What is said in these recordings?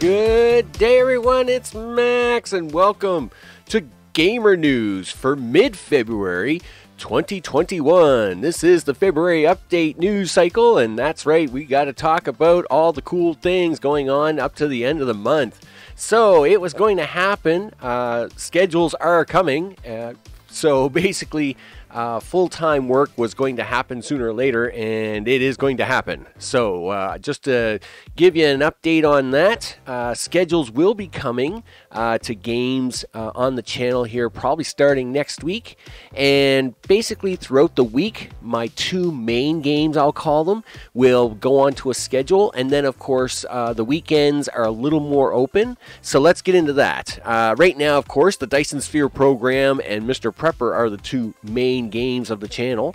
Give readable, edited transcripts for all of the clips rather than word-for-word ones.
Good day, everyone. It's Max, and welcome to GamrNewz for mid-February 2021. This is the February update news cycle, and that's right, we got to talk about all the cool things going on up to the end of the month. So it was going to happen. Schedules are coming. So basically, full-time work was going to happen sooner or later, and it is going to happen. So just to give you an update on that, schedules will be coming to games on the channel here, probably starting next week. And basically throughout the week, my two main games, I'll call them, will go onto a schedule. And then, of course, the weekends are a little more open. So let's get into that. Right now, of course, the Dyson Sphere program and Mr. Prepper are the two main games of the channel.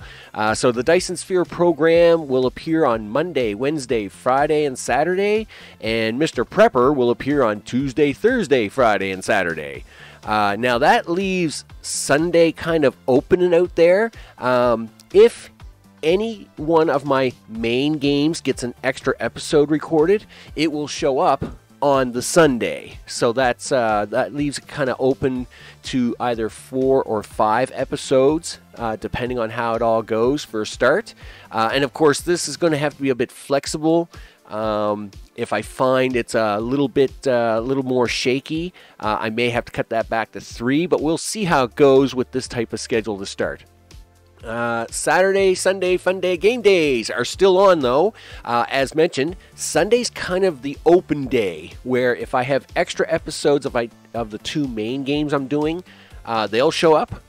So the Dyson Sphere program will appear on Monday, Wednesday, Friday, and Saturday, and Mr. Prepper will appear on Tuesday, Thursday, Friday, and Saturday. Now that leaves Sunday kind of open and out there. If any one of my main games gets an extra episode recorded, it will show up on the Sunday. So that's that leaves it kind of open to either 4 or 5 episodes, depending on how it all goes for a start. And of course, this is going to have to be a bit flexible. If I find it's a little more shaky, I may have to cut that back to 3, but we'll see how it goes with this type of schedule to start. Saturday, Sunday, Fun Day, Game Days are still on, though. As mentioned, Sunday's kind of the open day, where if I have extra episodes of the two main games I'm doing, they'll show up.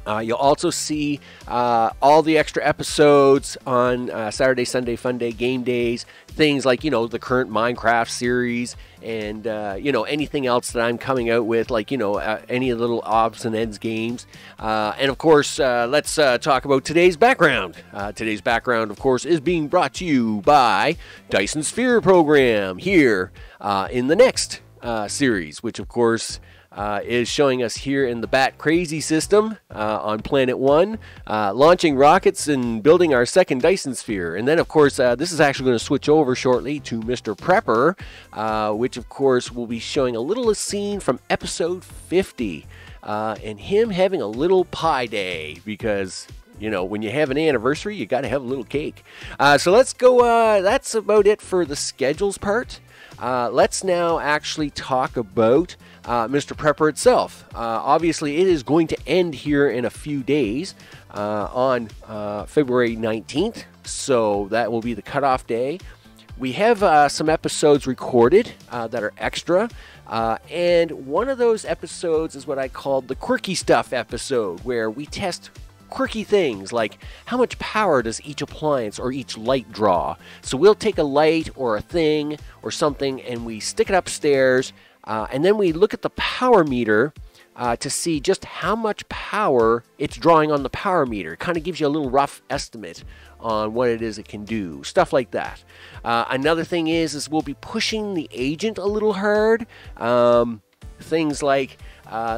You'll also see all the extra episodes on Saturday, Sunday, Fun Day, Game Days, things like, the current Minecraft series and, anything else that I'm coming out with, like, any little odds and ends games. And, of course, let's talk about today's background. Today's background, of course, is being brought to you by Dyson Sphere program here in the next series, which, of course, is showing us here in the Bat Crazy system on Planet 1, launching rockets and building our second Dyson Sphere. And then, of course, this is actually going to switch over shortly to Mr. Prepper, which, of course, will be showing a little scene from episode 50, and him having a little pie day, because when you have an anniversary, you got to have a little cake. So let's go. That's about it for the schedules part. Let's now actually talk about Mr. Prepper itself. Obviously, it is going to end here in a few days on February 19th, so that will be the cutoff day. We have some episodes recorded that are extra, and one of those episodes is what I called the quirky stuff episode, where we test quirky things like how much power does each appliance or each light draw. So we'll take a light or a thing or something and we stick it upstairs, and then we look at the power meter to see just how much power it's drawing on the power meter. It kind of gives you a little rough estimate on what it is it can do, stuff like that. Another thing is we'll be pushing the agent a little hard. Things like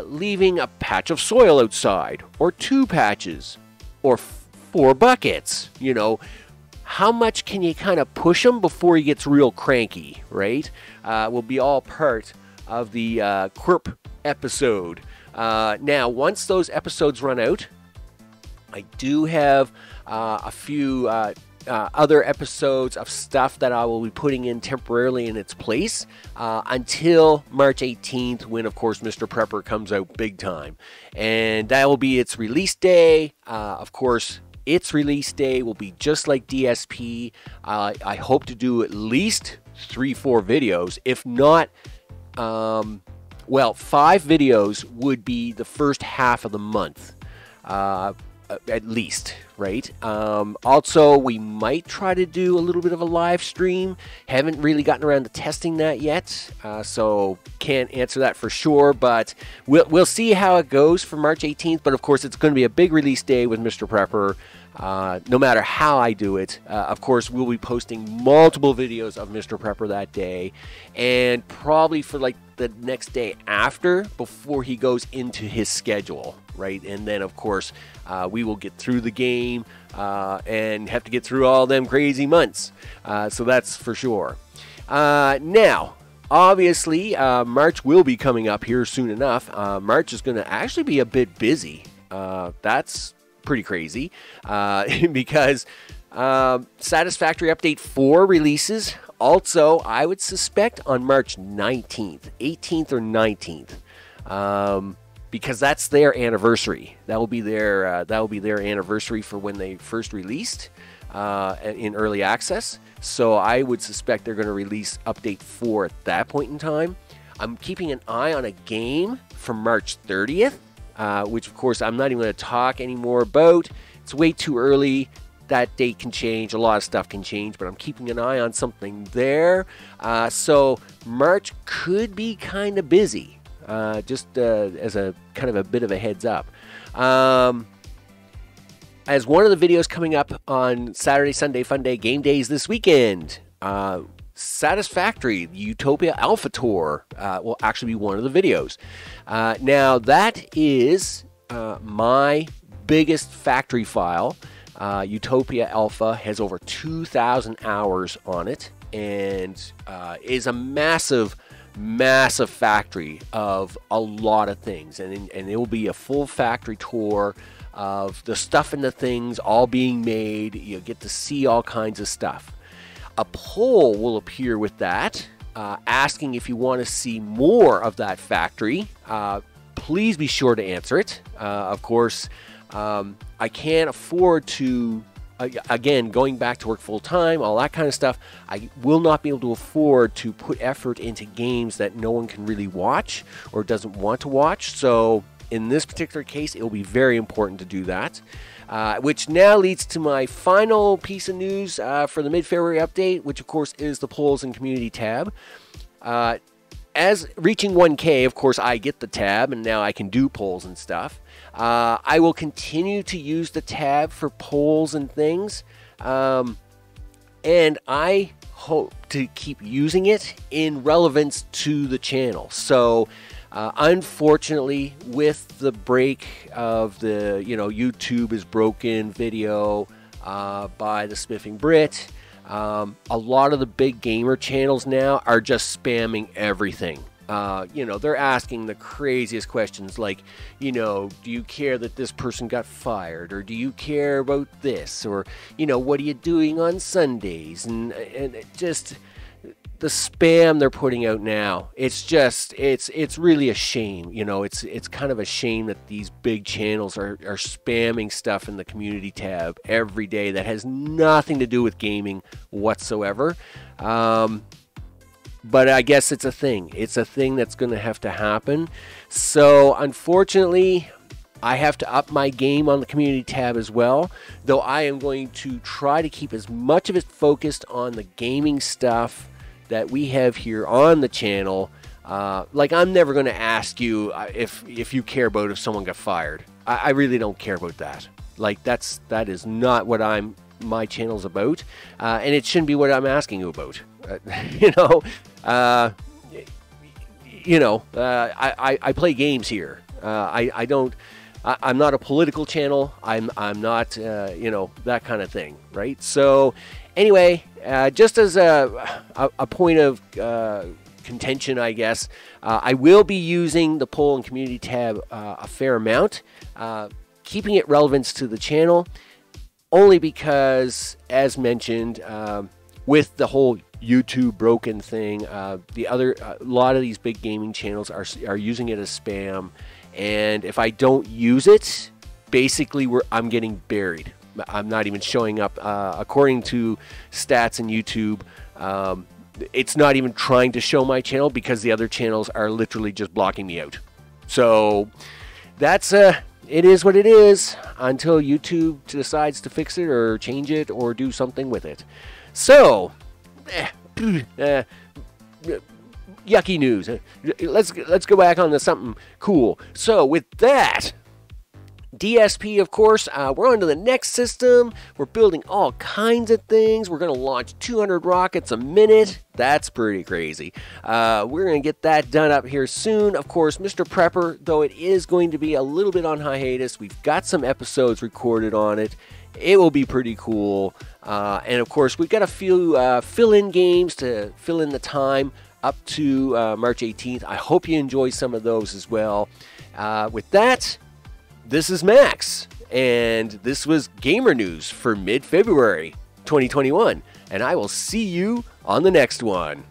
leaving a patch of soil outside, or 2 patches, or 4 buckets. How much can you kind of push him before he gets real cranky, right? Will be all part of the Quirp episode. Now, once those episodes run out, I do have a few other episodes of stuff that I will be putting in temporarily in its place until March 18th, when, of course, Mr. Prepper comes out big time. And that will be its release day. Of course, its release day will be just like DSP. I hope to do at least 3-4 videos. If not, 5 videos would be the first half of the month. At least, right? Also, we might try to do a little bit of a live stream. Haven't really gotten around to testing that yet, so can't answer that for sure, but we'll see how it goes for March 18th. But of course, it's going to be a big release day with Mr. Prepper. No matter how I do it, of course, we'll be posting multiple videos of Mr. Prepper that day, and probably for like the next day after, before he goes into his schedule, right? And then, of course, we will get through the game and have to get through all them crazy months. So that's for sure. Now, obviously, March will be coming up here soon enough. March is going to actually be a bit busy. That's pretty crazy because Satisfactory Update 4 releases. Also, I would suspect on March 19th, 18th or 19th, because that's their anniversary. That will be their anniversary for when they first released in early access. So I would suspect they're going to release Update 4 at that point in time. I'm keeping an eye on a game from March 30th, which of course I'm not even going to talk anymore about. It's way too early. That date can change. A lot of stuff can change, but I'm keeping an eye on something there. So March could be kind of busy, just as a kind of a bit of a heads up. As one of the videos coming up on Saturday, Sunday, Fun Day, Game Days this weekend, Satisfactory, the Utopia Alpha Tour will actually be one of the videos. Now, that is my biggest factory file. Utopia Alpha has over 2,000 hours on it and is a massive factory of a lot of things. And it will be a full factory tour of the stuff and the things all being made. You'll get to see all kinds of stuff. A poll will appear with that, asking if you want to see more of that factory. Please be sure to answer it. Of course, I can't afford to, again, going back to work full-time, all that kind of stuff, I will not be able to afford to put effort into games that no one can really watch or doesn't want to watch. So in this particular case, it will be very important to do that. Which now leads to my final piece of news for the mid-February update, which of course is the polls and community tab. As reaching 1K, of course, I get the tab, and now I can do polls and stuff. I will continue to use the tab for polls and things, and I hope to keep using it in relevance to the channel. So, unfortunately, with the break of the, YouTube is broken video by the Spiffing Brit, a lot of the big gamer channels now are just spamming everything. They're asking the craziest questions like, do you care that this person got fired? Or do you care about this? Or, what are you doing on Sundays? And just the spam they're putting out now. It's just, it's really a shame. It's kind of a shame that these big channels are spamming stuff in the community tab every day that has nothing to do with gaming whatsoever. But I guess it's a thing. It's a thing that's going to have to happen. So, unfortunately, I have to up my game on the community tab as well. Though I am going to try to keep as much of it focused on the gaming stuff that we have here on the channel. Like, I'm never going to ask you if you care about if someone got fired. I really don't care about that. Like, that is not what my channel's about. And it shouldn't be what I'm asking you about. I play games here. I'm not a political channel. I'm not, that kind of thing, right? So, anyway, just as a point of contention, I guess, I will be using the poll and community tab a fair amount, keeping it relevance to the channel, only because, as mentioned, with the whole YouTube broken thing, a lot of these big gaming channels are using it as spam, and if I don't use it, basically I'm getting buried. I'm not even showing up. According to stats in YouTube, it's not even trying to show my channel because the other channels are literally just blocking me out. So that's it is what it is until YouTube decides to fix it or change it or do something with it. So, yucky news. Let's go back on to something cool. So with that, DSP, of course, we're on to the next system. We're building all kinds of things. We're going to launch 200 rockets a minute. That's pretty crazy. We're going to get that done up here soon. Of course, Mr. Prepper, though it is going to be a little bit on hiatus, we've got some episodes recorded on it. It will be pretty cool. And of course, we've got a few fill-in games to fill in the time. up to March 18th. I hope you enjoy some of those as well. With that, this is Max, and this was Gamer News for mid-February 2021, and I will see you on the next one.